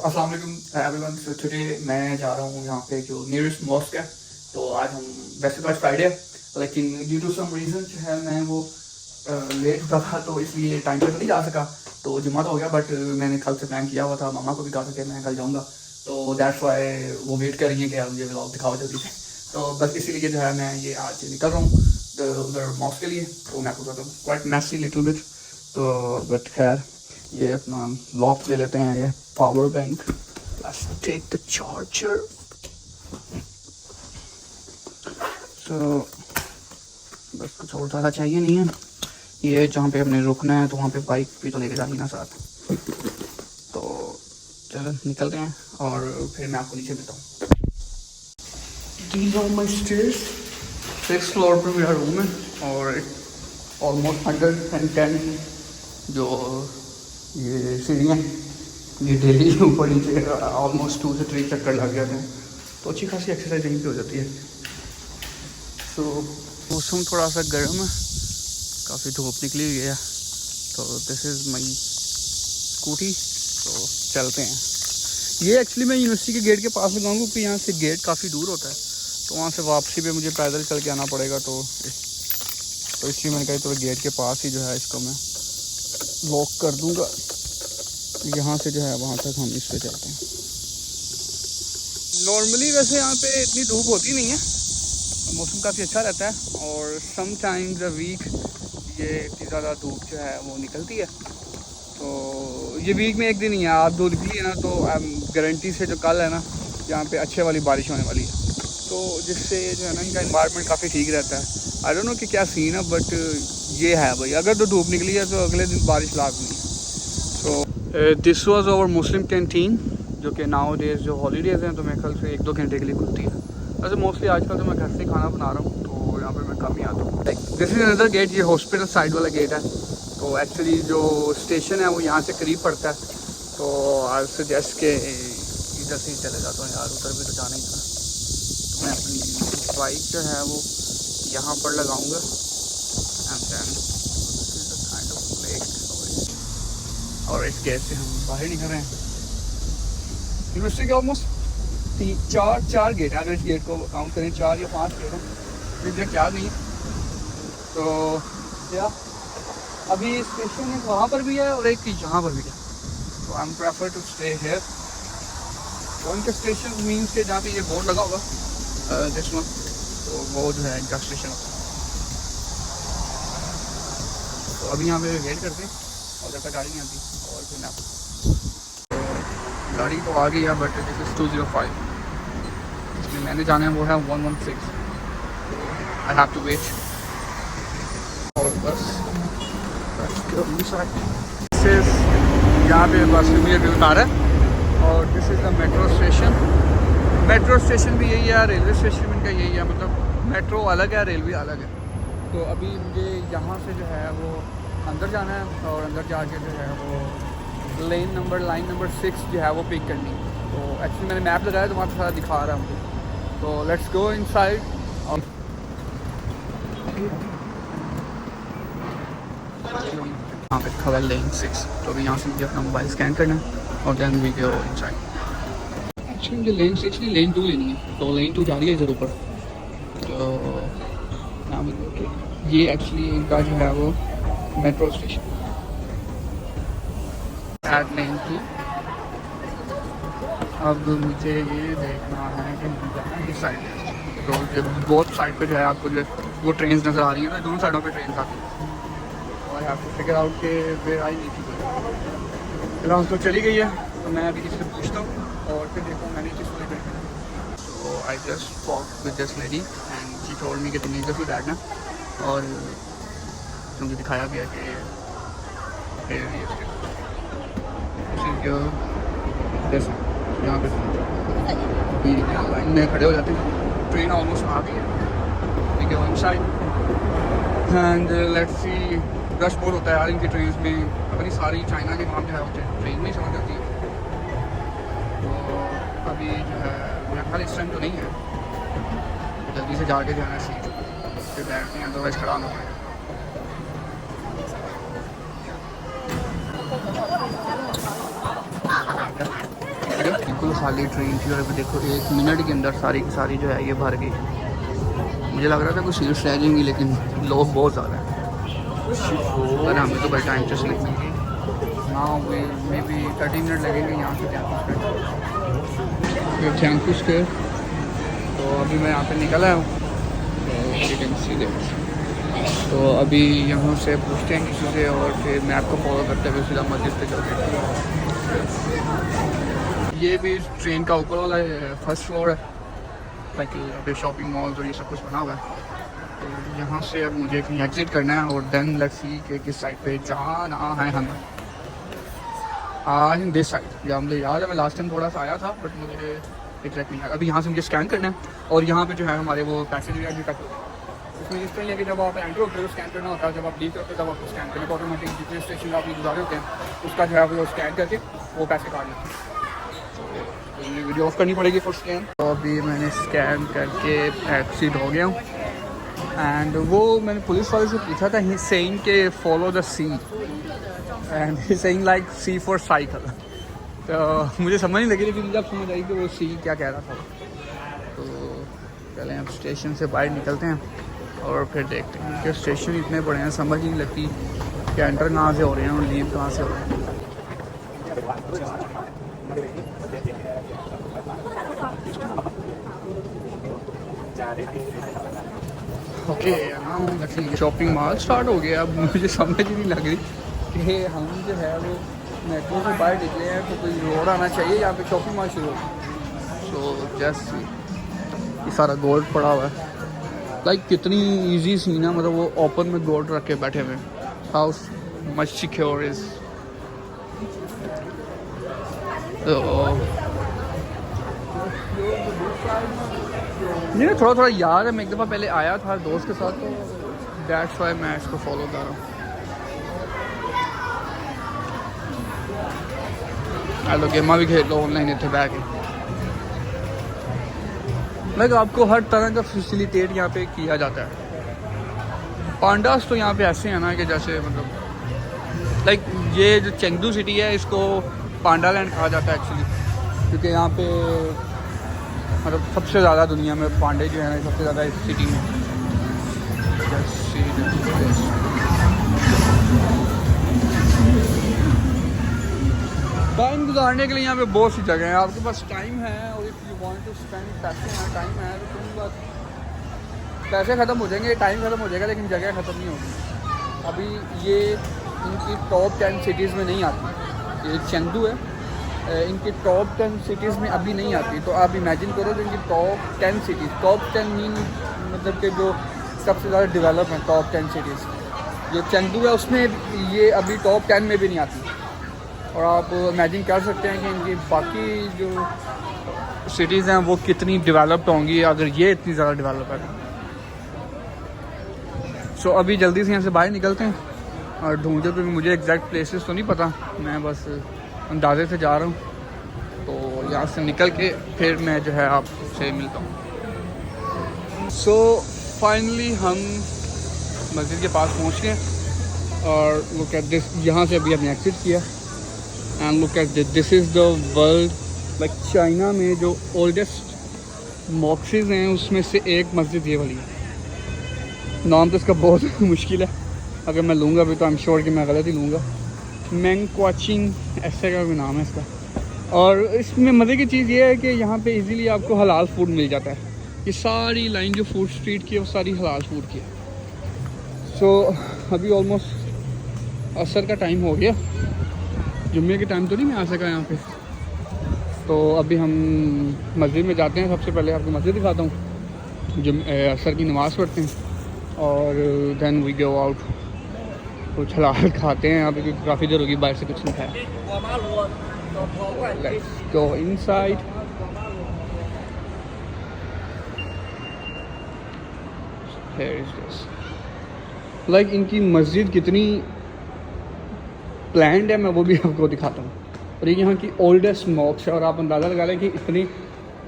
अस्सलाम वालेकुम everyone. So today मैं जा रहा हूँ यहाँ पे जो नियरेस्ट मॉस्क है। तो आज हम वैसे तो आज फ्राइडे है, लेकिन ड्यू टू सम रीज़न जो है मैं वो लेट उठा था, तो इसलिए टाइम पर नहीं जा सका। तो जुम्मा तो हो गया, बट मैंने कल से प्लान किया हुआ था, मामा को भी कहा था कि मैं कल जाऊँगा। तो दैट्स वाई वो वेट कर रही है कि यार मुझे व्लॉग दिखाओ जल्दी से। तो बस इसीलिए जो है मैं ये आज निकल रहा हूँ उधर मॉस्क के लिए। तो मैं आपको बताता हूँ क्वाइट मैसी लिटिल बिट, तो बट खैर ये अपना लॉक ले लेते हैं, ये power bank. Let's take the charger. तो बस कुछ और ज़्यादा चाहिए नहीं है। ये जहाँ पे हमने रुकना है तो वहाँ पे बाइक भी तो लेके जानी ना साथ। तो चलो निकलते हैं और फिर मैं आपको नीचे मिलता हूँ। These are my stairs। 6th floor पर मेरा रूम है और ऑलमोस्ट 110 जो ये सीढ़ियाँ, ये डेली ऊपर नीचे ऑलमोस्ट 2 से 3 चक्कर लग जाते हैं। तो अच्छी खासी एक्सरसाइज यहीं पे हो जाती है। सो मौसम थोड़ा सा गर्म है, काफ़ी धूप निकली हुई है। तो दिस इज़ माई स्कूटी। तो चलते हैं। ये एक्चुअली मैं यूनिवर्सिटी के गेट के पास लगाऊंगा क्योंकि यहाँ से गेट काफ़ी दूर होता है, तो वहाँ से वापसी पे मुझे पैदल चल के आना पड़ेगा। तो इसलिए मैंने कहा तो गेट के पास ही जो है इसको मैं लॉक कर दूँगा। यहाँ से जो है वहाँ तक हम इस पे चलते हैं। नॉर्मली वैसे यहाँ पे इतनी धूप होती नहीं है, मौसम काफ़ी अच्छा रहता है। और सम टाइम्स अ वीक ये इतनी ज़्यादा धूप जो है वो निकलती है। तो ये वीक में एक दिन ही है, आप 2 निकली है ना, तो गारंटी से जो कल है ना यहाँ पे अच्छे वाली बारिश होने वाली है। तो जिससे जो है ना इनका इन्वायरमेंट काफ़ी ठीक रहता है। आई डोंट नो कि क्या सीन है, बट ये है भाई, अगर तो धूप निकली है तो अगले दिन बारिश लाजमी है। So this was our Muslim canteen, जो कि नाउ डेज जो हॉलीडेज़ हैं तो मेरे ख्याल से 1-2 घंटे के लिए खुलती है। वैसे मोस्टली आजकल तो मैं घर से खाना बना रहा हूँ, तो यहाँ पे मैं कम ही आता हूँ। दिस इज़ अनदर गेट, ये हॉस्पिटल साइड वाला गेट है। तो एक्चुअली जो स्टेशन है वो यहाँ से करीब पड़ता है। तो आई सजेस्ट के इधर से ही चले जाता हूँ यार, उधर भी तो जाना ही था। तो मैं अपनी बाइक जो है वो यहाँ पर लगाऊँगा एंड देन और इस गेट से हम बाहर निकल रहे हैं। यूनिवर्सिटी के ऑलमोस्ट 4 गेट है, अगर इस गेट को काउंट करें 4 या 5 गेट हैं, मुझे क्या नहीं। तो क्या अभी स्टेशन एक वहाँ पर भी है और एक यहाँ पर भी है। तो I am prefer to stay here. One का स्टेशन मीन्स के जहाँ पे ये बोर्ड लगा होगा दिस वन, तो वो जो है इनका स्टेशन होता है। तो अभी यहाँ पे वेट करते हैं और जब तक गाड़ी नहीं आती और फिर मैं तो गाड़ी तो आ गई है, बट दिस इज़ 205। इसमें मैंने जाना है वो है 116। I have to wait. और बस यहाँ पे बस मुझे दिल उतारा है और this is the metro station. Metro station भी यही है, रेलवे स्टेशन इनका यही है, मतलब मेट्रो अलग है, रेलवे अलग है। तो अभी मुझे यहाँ से जो है वो अंदर जाना है और अंदर जाके जो है वो लाइन नंबर 6 जो है वो पिक करनी है। तो एक्चुअली मैंने मैप लगाया तो वहाँ पे सारा दिखा रहा है मुझे। तो लेट्स गो इनसाइड। यहाँ पे खबर लाइन 6, तो अभी यहाँ से मुझे अपना मोबाइल स्कैन करना है और then we go inside. Actually मुझे लेन 6 नहीं लेन 2 लेनी है, तो लेन 2 जा रही है इधर ऊपर। तो ये एक्चुअली इनका जो है वो मेट्रो स्टेशन एट लेन 2। अब मुझे ये देखना है कि जाना है किस साइड। तो बोथ साइड पे जो है आपको जो वो ट्रेन नज़र आ रही है ना, दोनों साइडों पे ट्रेन आती है। और यहाँ पे फिगर आउट के वे आई नहीं थी फिलहाल तो चली गई है। तो मैं अभी किसी से पूछता हूँ और फिर देखता हूँ मैंने किस वाले train. So I just talk with this lady and she told me कि तुम इधर से बैठना, और मुझे दिखाया गया कि यहाँ पे लाइन में खड़े हो जाते हैं। ट्रेन ऑलमोस्ट आ गई है, ठीक है one side and let's see. Rush बहुत होता है यार इनकी ट्रेन में, अपनी सारी चाइना के काम जो है होते हैं ट्रेन में ही समझ जाती है। तो अभी जो है मेरा ख्याल इस टाइम तो नहीं है, जल्दी से जाके जाना सीट फिर बैठते हैं, अदरवाइज खड़ा होना पड़ेगा। खाली ट्रेन थी और अभी देखो 1 मिनट के अंदर सारी की सारी जो है ये भर गई। मुझे लग रहा था कुछ सीट्स रह जाएंगी लेकिन लोग बहुत ज़्यादा हैं। अरे हमें तो बैठा इंटरेस्ट नहीं मिली। हाँ मे बी 30 मिनट लगेंगे यहाँ से कैंपस के। तो अभी मैं यहाँ पे निकल आया हूँ तो अभी यहाँ से पूछते हैं किसी से और फिर मैप को फॉलो करते हुए सीधा मस्जिद पे चलते हैं। ये भी ट्रेन का ऊपर वाला फर्स्ट फ्लोर है, ताकि अभी शॉपिंग मॉल्स और ये सब कुछ बना हुआ है। तो यहाँ से अब मुझे कहीं एग्जिट करना है और देन लेट्स सी कि किस साइड पे जाना है हमें। इन दिस साइड जहाँ मुझे याद है मैं लास्ट टाइम थोड़ा सा आया था बट मुझे एग्जैक्ट नहीं है। अभी यहाँ से मुझे स्कैन करना है और यहाँ पे जो है हमारे वो पैसेज भी कट होते हैं। इसमें इस तरह कि जब आप एंटर होते हो स्कैन करना होता है, जब आप लीव करते हो तब आपको स्कैन करने को ऑटोमेटिक जितने स्टेशन आप गुजारे होते हैं उसका जो है वो स्कैन करके वो पैसे काट लेते हैं। तो ये वीडियो ऑफ करनी पड़ेगी फॉर स्कैन। तो अभी मैंने स्कैन करके एग्जिट हो गया हूँ एंड वो मैंने पुलिस वाले से पूछा था ही सेइंग के follow the C and he saying like C for cycle. तो मुझे समझ नहीं लगी लेकिन जब समझ आई कि वो सी क्या कह रहा था। तो चलें अब स्टेशन से बाहर निकलते हैं और फिर देखते हैं कि स्टेशन इतने बड़े हैं समझ ही नहीं लगती कि एंटर कहाँ से हो रहे हैं और लीव कहाँ से हो रहे हैं। ओके शॉपिंग मॉल स्टार्ट हो गया। अब मुझे समझ ही नहीं लग रही कि हम जो है वो मेट्रो से बाहर निकले हैं तो कोई रोड आना चाहिए यहाँ पे शॉपिंग मॉल शुरू हो। सो जस्ट ये सारा गोल्ड पड़ा हुआ है। लाइक कितनी इजी सी ना, मतलब वो ओपन में गोल्ड रख के बैठे हुए। How much secure is. मुझे थोड़ा थोड़ा याद है मैं एक दफ़ा पहले आया था दोस्त के साथ तो दैट्स व्हाई मैं इसको फॉलो कर रहा हूँ। हेलो गेमा भी खेल लो ऑनलाइन इतने बैग लाइक आपको हर तरह का फैसिलिटेट यहाँ पे किया जाता है। पांडास तो यहाँ पे ऐसे हैं ना कि जैसे मतलब लाइक ये जो चेंगडू सिटी है इसको पांडा लैंड कहा जाता है एक्चुअली, क्योंकि यहाँ पे मतलब सबसे ज़्यादा दुनिया में पांडे जो है ना सबसे ज़्यादा इस सिटी में। टाइम गुजारने के लिए यहाँ पे बहुत सी जगह है। आपके पास टाइम है और if you want to spend पैसे हैं, टाइम है तो तुम बस पैसे ख़त्म हो जाएंगे, टाइम ख़त्म हो जाएगा लेकिन जगह ख़त्म नहीं होगी। अभी ये इनकी टॉप 10 सिटीज़ में नहीं आती। ये चेंगडू है, इनकी टॉप 10 सिटीज़ में अभी नहीं आती। तो आप इमेजिन करो कि इनकी टॉप 10 सिटीज़, टॉप 10 मीन मतलब कि जो सबसे ज़्यादा डेवलप हैं टॉप 10 सिटीज़, जो चेंगडू है उसमें ये अभी टॉप 10 में भी नहीं आती। और आप इमेजिन कर सकते हैं कि इनकी बाकी जो सिटीज़ हैं वो कितनी डेवलप्ड होंगी अगर ये इतनी ज़्यादा डेवलप है। सो अभी जल्दी से यहाँ से बाहर निकलते हैं और ढूंढते पे मुझे एग्जैक्ट प्लेसेस तो नहीं पता, मैं बस अंदाजे से जा रहा हूँ। तो यहाँ से निकल के फिर मैं जो है आपसे मिलता हूँ। सो फाइनली हम मस्जिद के पास पहुँच गए और लुक एट दिस, यहाँ से अभी हमने एग्जिट किया and look at this is the world like China में जो ओल्डेस्ट मॉस्केस हैं उसमें से एक मस्जिद ये वाली है। नाम तो इसका बहुत मुश्किल है, अगर मैं लूँगा भी तो आई एम श्योर कि मैं गलत ही लूँगा। मैंगक्वाचिंग ऐसे का भी नाम है इसका। और इसमें मज़े की चीज़ ये है कि यहाँ पे इजीली आपको हलाल फूड मिल जाता है। ये सारी लाइन जो फूड स्ट्रीट की है वो सारी हलाल फूड की है। सो अभी ऑलमोस्ट असर का टाइम हो गया, जुम्मे के टाइम तो नहीं मैं आ सका यहाँ पे। तो अभी हम मस्जिद में जाते हैं। सबसे पहले आपको मस्जिद दिखाता हूँ, असर की नमाज़ पढ़ते हैं और देन वी गो आउट, कुछ हलाल खाते हैं। अभी काफ़ी देर होगी बाहर से कुछ नहीं खाया। Let's go inside. Here is this, like इनकी मस्जिद कितनी प्लान्ड है मैं वो भी आपको दिखाता हूँ। और ये यहाँ की ओल्डेस्ट मॉस्क है और आप अंदाज़ा लगा लें कि इतनी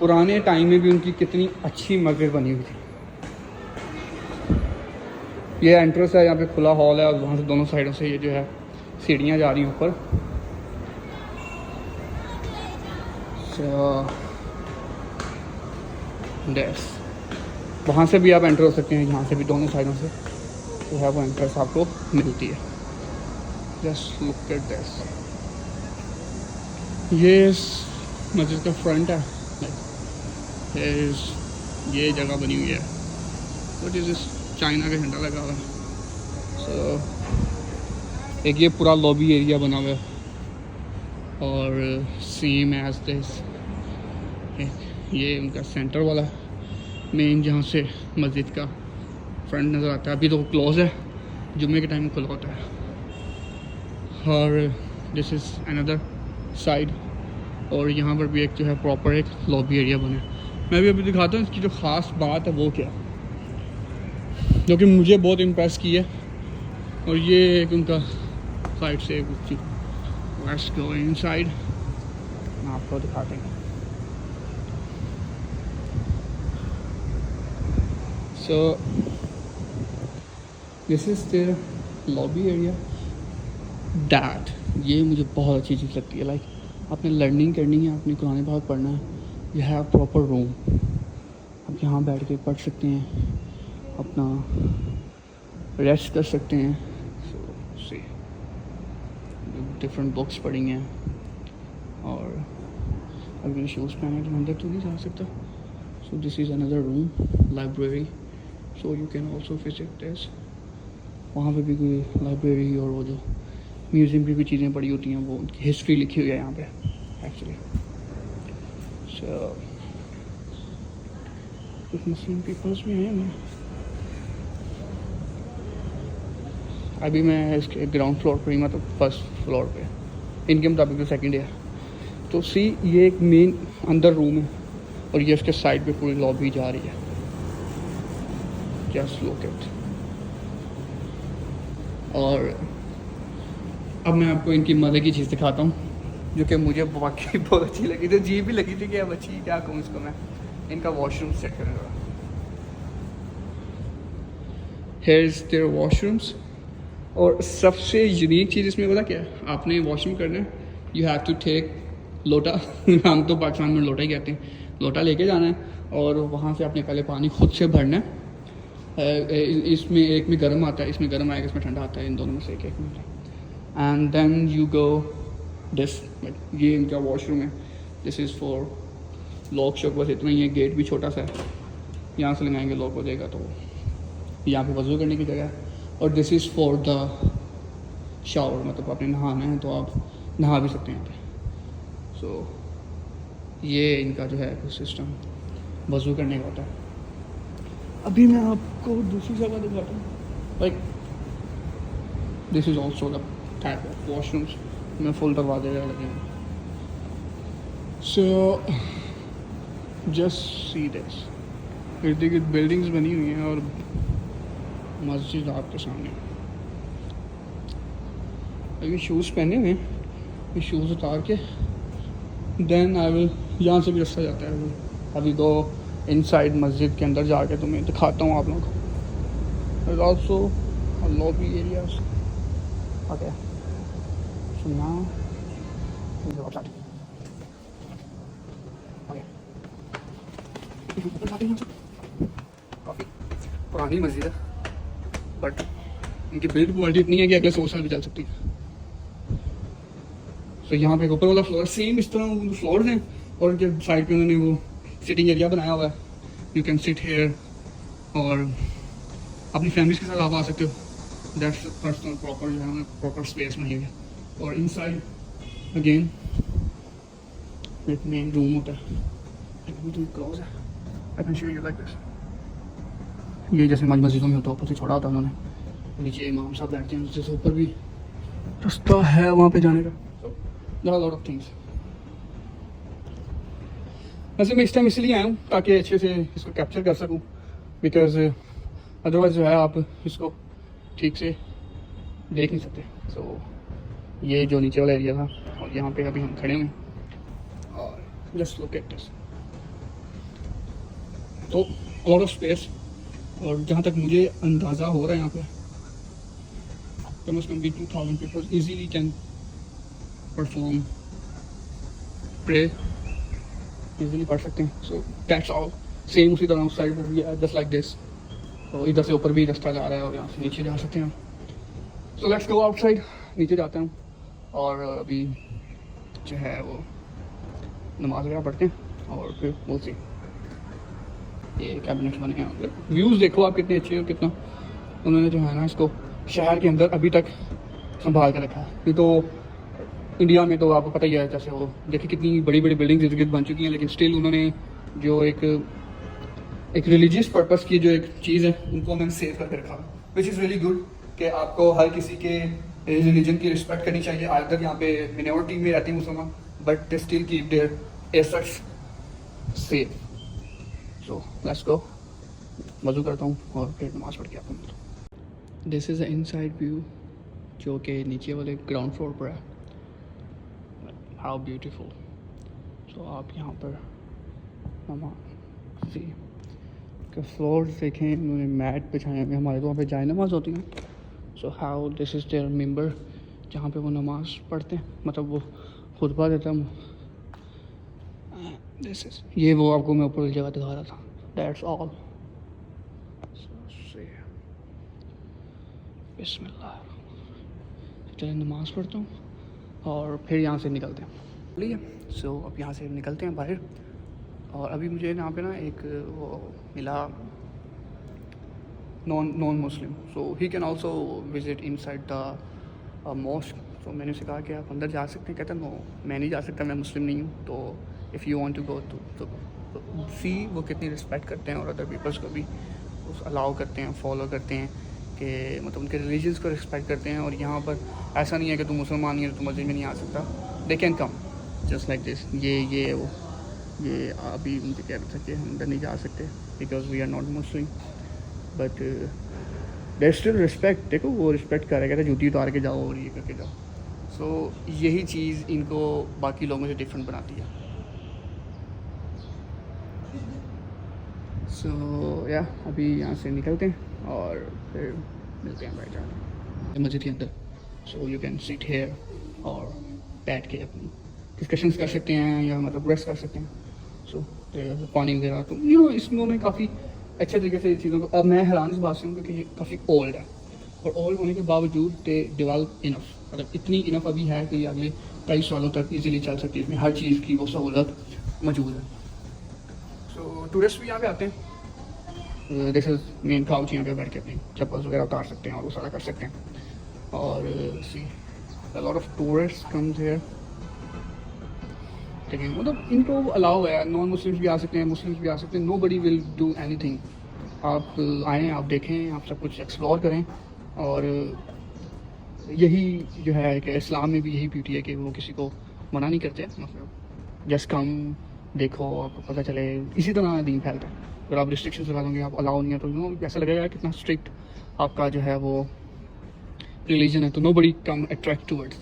पुराने टाइम में भी उनकी कितनी अच्छी मस्जिद बनी हुई थी। ये एंट्रेंस है, यहाँ पे खुला हॉल है और वहाँ से दोनों साइडों से ये जो है सीढ़ियाँ जा रही हैं ऊपर। So, that's वहाँ से भी आप एंटर हो सकते हैं, यहाँ से भी, दोनों साइडों से जो है वो एंट्रेंस आपको मिलती है। जस्ट लुक एट दिस, ये इस मस्जिद का फ्रंट है। ये जगह बनी हुई है, वट इज़ दिस, चाइना का झंडा लगा हुआ है। सो एक ये पूरा लॉबी एरिया बना हुआ है, और सेम एज दिस ये उनका सेंटर वाला मेन, जहाँ से मस्जिद का फ्रंट नज़र आता है। अभी तो क्लोज़ है, जुम्मे के टाइम में खुला होता है। और दिस इज़ अनदर साइड, और यहाँ पर भी एक जो है प्रॉपर एक लॉबी एरिया बना है। मैं भी अभी दिखाता हूँ इसकी जो ख़ास बात है वो क्या, जो कि मुझे बहुत इम्प्रेस की है। और ये एक उनका साइड से लेट्स गो इनसाइड, मैं आपको दिखाते हैं। So this is the lobby area that, ये मुझे बहुत अच्छी चीज़ लगती है। लाइक आपने लर्निंग करनी है, आपने कुरान पाक पढ़ना है, यू हैव प्रॉपर रूम, आप यहाँ बैठ के पढ़ सकते हैं, अपना रेस्ट कर सकते हैं। सो सी डिफरेंट बुक्स पढ़ी हैं, और अगर मैंने शूज़ पहने तो अंदर तो नहीं जा सकता। So this is another room, library, so you can also visit this. वहाँ पे भी कोई लाइब्रेरी और वो जो म्यूज़ियम की भी चीज़ें पड़ी होती हैं, वो उनकी हिस्ट्री लिखी हुई है यहाँ पे एक्चुअली। सो कुछ मुस्लिम पीपल्स भी हैं। अभी मैं इसके ग्राउंड फ्लोर पर ही, मतलब फर्स्ट फ्लोर पे, इनके मुताबिक तो सेकंड है। तो सी ये एक मेन अंदर रूम है, और ये इसके साइड पे पूरी लॉबी जा रही है। Just look it. और अब मैं आपको इनकी मज़े की चीज़ दिखाता हूँ, जो कि मुझे वाकई बहुत अच्छी लगी थी, जी भी लगी थी कि अब अच्छी क्या कहूँ इसको मैं। इनका वॉशरूम चेक करूँगा। हेयर इज़ देयर वॉशरूम्स, और सबसे यूनिक चीज़ इसमें पता क्या है, आपने वॉशरूम करना है, यू हैव टू टेक लोटा हम तो पाकिस्तान में लोटा ही कहते हैं, लोटा लेके जाना है, और वहाँ से आपने पहले पानी खुद से भरना है। इसमें एक में गर्म आता है, इसमें गर्म आएगा, इसमें ठंडा आता है, इन दोनों में से एक में। And then you go this, ये इनका वॉशरूम है। This is for lock shock, बस इतना ही है, गेट भी छोटा सा है, यहाँ से लगाएंगे लॉक हो जाएगा। तो यहाँ पे वज़ू करने की जगह है। और this is for the shower, मतलब आपने नहाना है तो आप नहा भी सकते हैं यहाँ पे। सो ये इनका जो है सिस्टम वज़ू करने का होता है। अभी मैं आपको दूसरी जगह दिखाता हूँ। Like this is also the type of washrooms में फुल दरवाजे लगे हैं। सो जस्ट सी दिस, इर्द गिर्द बिल्डिंग्स बनी हुई हैं और मस्जिद आपके सामने। अभी शूज़ पहने हुए हैं, ये शूज़ उतार के देन आई विल, यहाँ से भी रास्ता जाता है। अभी दो इनसाइड मस्जिद के अंदर जाके तुम्हें दिखाता हूँ आप लोगों को। Also lobby areas. Okay, so now काफ़ी पुरानी मस्जिद है, बट इनकी बिल्ड क्वालिटी इतनी है कि अगले 100 साल भी चल सकती है। तो यहाँ पे ऊपर वाला फ्लोर सेम इस तरह फ्लोर हैं, और उनके साइड पे उन्होंने वो सिटिंग एरिया बनाया हुआ है। यू कैन सिट हेयर, और अपनी फैमिलीज के साथ आप आ सकते हो। दैट्स पर्सनल प्रॉपर जो है प्रॉपर स्पेस बनाई हुई है। और इनसाइड अगेन एक मेन रूम होता है, क्लोज है। I can show you like this. ये जैसे मस्जिदों में होता है, ऊपर से छोड़ा होता है उन्होंने, नीचे इमाम साहब बैठते हैं, उससे ऊपर भी रास्ता है वहाँ पे जाने का। There are lot of things. वैसे मैं इस टाइम इसलिए आया हूँ ताकि अच्छे से इसको कैप्चर कर सकूँ, बिकॉज अदरवाइज जो है आप इसको ठीक से देख नहीं सकते। सो ये जो नीचे वाला एरिया था, और यहाँ पे अभी हम खड़े हुए हैं, और जस्ट लुक एट दिस। तो लॉट ऑफ स्पेस, और जहाँ तक मुझे अंदाज़ा हो रहा है यहाँ पे कम से कम भी 2000 people easily can perform pray easily पढ़ सकते हैं. So that's all. सेम उसी तरह उस साइड पर भी है, जस्ट लाइक दिस. तो इधर से ऊपर भी रास्ता जा रहा है और यहाँ से नीचे जा सकते हैं. So let's go outside. नीचे जाते हैं और अभी जो है वो नमाज वगैरह पढ़ते हैं और फिर वो सी. ये कैबिनेट बने हैं. व्यूज़ देखो आप कितने अच्छे हैं, कितना उन्होंने जो है ना इसको शहर के अंदर अभी तक संभाल कर रखा है. नहीं तो इंडिया में तो आपको पता ही है, जैसे वो देखिए कितनी बड़ी बड़ी बिल्डिंग्स इर्द गिर्द बन चुकी हैं, लेकिन स्टिल उन्होंने जो एक रिलीजियस पर्पस की जो एक चीज़ है उनको उन्होंने सेव करके रखा. विच इज़ रियली गुड कि आपको हर किसी के रिलीजन की रिस्पेक्ट करनी चाहिए. आज तक यहाँ पे मिनॉरिटी में रहती है मुसलमान, but they still keep their assets safe. So let's go. वज़ू करता हूँ और फिर नमाज पढ़ के आता हूँ. This is the inside view जो कि नीचे वाले ग्राउंड फ्लोर पर है. How beautiful. सो आप यहाँ पर नमाज सी के फ्लोर देखें, उन्होंने मैट बिछाए हुए. हमारे तो वहाँ पे जाए नमाज होती हैं. So how this is there member जहाँ पे वो नमाज पढ़ते हैं, मतलब वो खुतबा देता है. दिस इज़ ये वो आपको मैं ऊपर जगह दिखा रहा था. That's all. बिस्मिल्लाह. चलिए नमाज़ पढ़ता हूँ और फिर यहाँ से निकलते हैं. चलिए. सो अब यहाँ से निकलते हैं बाहर. और अभी मुझे यहाँ पे ना एक वो मिला non Muslim. So he can also visit in side the mosque. तो मैंने उसे कहा कि आप अंदर जा सकते हैं. कहता नो मैं नहीं जा सकता, मैं मुस्लिम नहीं हूँ. तो if you want to go तो सी वो कितनी रिस्पेक्ट करते हैं और अदर पीपल्स को भी उस अलाउ करते हैं, फॉलो करते हैं कि मतलब उनके रिलीजन्स को रिस्पेक्ट करते हैं. और यहाँ पर ऐसा नहीं है कि तुम मुसलमान नहीं है तो तुम मस्जिद में नहीं आ सकता. They can come just like this. ये वो ये अभी मुझे कह रहा था कि हम अंदर नहीं जा सकते because we are not Muslim, but there still respect. देखो वो रिस्पेक्ट कर रहे, कहते जूती उतार के जाओ और ये करके जाओ. सो यही चीज़ इनको बाकी लोगों से डिफरेंट बनाती है. सो या अभी यहाँ से निकलते हैं और फिर मिलते हैं भाई मस्जिद के अंदर. So you can sit here और बैठ के अपनी डिस्कशंस कर सकते हैं या मतलब रेस्ट कर सकते हैं. सो पानी वगैरह तो इसमें काफ़ी अच्छे तरीके से चीज़ों को. अब मैं हैरान इस बात से हूँ क्योंकि ये काफ़ी ओल्ड है और ओल्ड होने के बावजूद दे डेवलप इनफ, मतलब इतनी इनफ अभी है कि अगले कई सालों तक इजीली चल सकती है. इसमें हर चीज़ की वो सहूलत मौजूद है. सो टूरिस्ट भी यहाँ पे आते हैं. This is main couch. यहाँ पे बैठ के अपनी चप्पल वगैरह उतार सकते हैं और वो सारा कर सकते हैं. और see a lot of tourist comes here. लेकिन मतलब इनको अलाउ है, नॉन मुस्लिम्स भी आ सकते हैं, मुस्लिम्स भी आ सकते हैं. Nobody will do anything. आप आएँ, आप देखें, आप सब कुछ एक्सप्लोर करें. और यही जो है कि इस्लाम में भी यही ब्यूटी है कि वो किसी को मना नहीं करते. मतलब जस्ट कम देखो, आपको पता चले. इसी तरह दीन फैलता है. अगर आप रिस्ट्रिक्शंस लगा दोगे, आप अलाउ नहीं है तो ऐसा लगेगा कितना स्ट्रिक्ट आपका जो है वो रिलीजन है. तो नो बडी कम अट्रैक्ट टूवर्ड्स.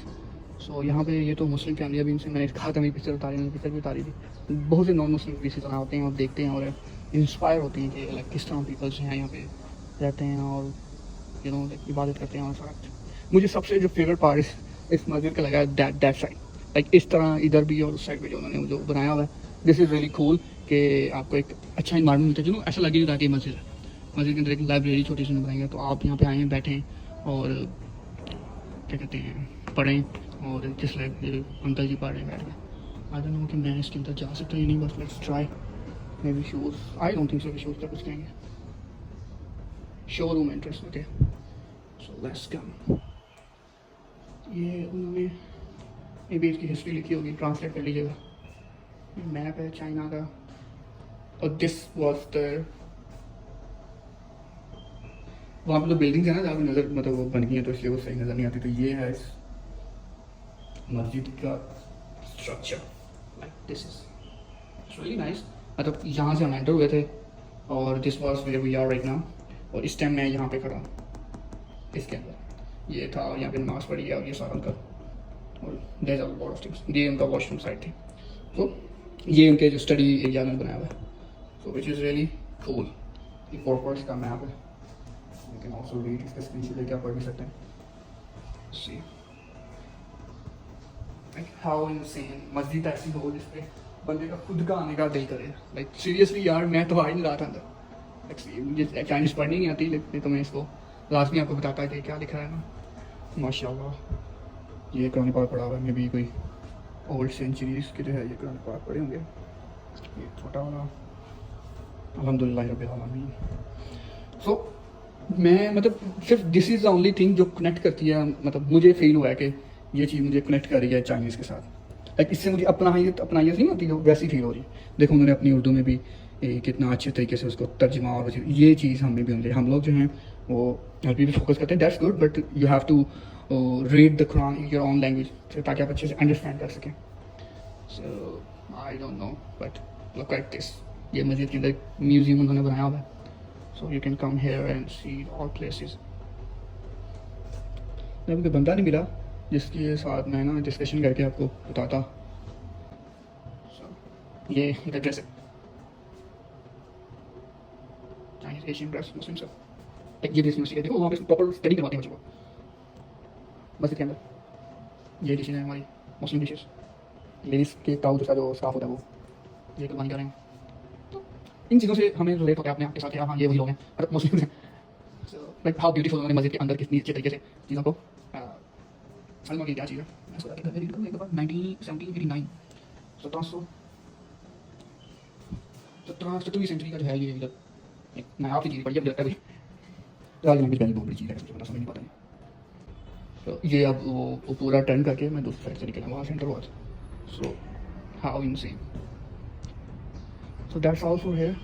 सो यहाँ पे ये तो मुस्लिम फैमिली अभी इनसे मैंने कहा था मेरी पिक्चर उतारी, मैंने पिक्चर भी उतारी थी. बहुत से नॉन मुस्लिम भी इसी तरह होते हैं और देखते हैं और इंस्पायर होते हैं कि लाइक किस तरह पीपल्स हैं यहाँ पे रहते हैं और इबादत करते हैं. और सारा मुझे सबसे जो फेवरेट पार्ट इस मस्जिद का लगा है दैट साइड. लाइक इस तरह इधर भी और उस साइड पे जो उन्होंने जो बनाया हुआ है. दिस इज़ रियली कूल कि आपको एक अच्छा इन्वायरमेंट मिलता है. जो ऐसा लगे कि मस्जिद है. मस्जिद के अंदर एक लाइब्रेरी छोटी सी बनाएंगे तो आप यहाँ पे आएँ, बैठें और क्या कहते हैं पढ़ें. और जिस लाइक अंकल जी पढ़ रहे हैं बैठ के. आई डोंट नो कि मैं इसके अंदर जा सकता ही नहीं. बस let's try. May be shoes, I don't think so कि शूज़ का कुछ कहेंगे. Showroom interest. Okay so let's come. ये उन्होंने मे बी इसकी हिस्ट्री लिखी होगी, ट्रांसलेट कर लीजिएगा. मैप है चाइना का. और दिस वॉज द वहाँ पर जो बिल्डिंग है ना जहाँ पर नज़र मतलब वो बन गई है तो इसलिए वो सही नज़र नहीं आती. तो ये है इस मस्जिद का structure. Like this is really nice. मतलब यहाँ से हम एंटर हुए थे और this was where we are right now. और इस टाइम मैं यहाँ पे खड़ा इसके अंदर ये था और यहाँ पे नमाज पढ़ी है और ये सारा उनका और there are lot of things. ये उनका वॉशरूम साइड थी. तो ये उनके जो स्टडी एरिया में बनाया हुआ है. सो विच इज़ रियली कूल. ये फोर्स का मैप है. You can also read. इसका स्क्रीनशॉट लेके आप पढ़ भी सकते हैं. सी Like how insane मस्जिद ऐसी हो जिसपे बंदे का खुद का आने का दिल करे। लाइक सीरियसली यार, मैं तो आ ही नहीं रहा था अंदर। मुझे चाइनीज पढ़नी नहीं आती, लेकिन तो मैं इसको लास्ट में आपको बताता है कि क्या लिखा है ना। माशाल्लाह ये कुरान पाक पढ़ा हुआ है, मे भी कोई ओल्ड सेंचुरीज के जो है ये कुरान पाक पढ़े होंगे। ये छोटा वाला अल्हम्दुलिल्लाह रब्बिल आलमीन। सो मैं मतलब सिर्फ this is the only thing जो कनेक्ट करती है, मतलब मुझे फील हुआ है कि ये चीज़ मुझे कनेक्ट कर रही है चाइनीज़ के साथ। लाइक इससे मुझे अपनाहियत नहीं होती जो वैसी फील हो रही है। देखो उन्होंने अपनी उर्दू में भी कितना अच्छे तरीके से उसको तर्जमा, और ये चीज़ हमें भी होनी चाहिए। हम लोग जो हैं वो अरबी पे फोकस करते हैं, that's good, but you have to read the Quran in your own language ताकि आप अच्छे से अंडरस्टैंड कर सकें। So I don't know but look at this. ये मस्जिद के अंदर म्यूजियम उन्होंने बनाया हुआ है, so you can come here and see all places। जब कोई बंदा नहीं मिला जिसके साथ मैं ना डिस्कशन करके आपको बताता। so, ये इधर ड्रेस है, चाइनीज एशियन ड्रेस, मुस्लिम सब। एक ये ड्रेस यूनिवर्सिटी है, देखो वहाँ पे प्रॉपर स्टडी करवाते हैं बच्चों को मस्जिद के अंदर। ये डिशेज है हमारी मुस्लिम डिशेज। लेडीज़ के ताऊ जो स्टाफ होता है वो ये कुर्बानी कर रहे हैं। इन चीज़ों से हमें रिलेट होता है अपने आप के साथ, हाँ ये वही लोग हैं मतलब मुस्लिम हैं। लाइक हाउ ब्यूटीफुल उन्होंने मस्जिद के अंदर कितनी अच्छे तरीके से चीज़ों को सलमा की क्या चीज़ है 1989 17वीं सेंचुरी का जो है ये इधर एक मैं आपकी चीज़ पढ़ी है लैंग्वेज पहले बहुत बड़ी चीज़ है, समझ नहीं पाता है। तो ये अब वो पूरा टर्न करके मैं दूसरी साइड से निकला, वहाँ centre watch. So how insane. So that's all for here.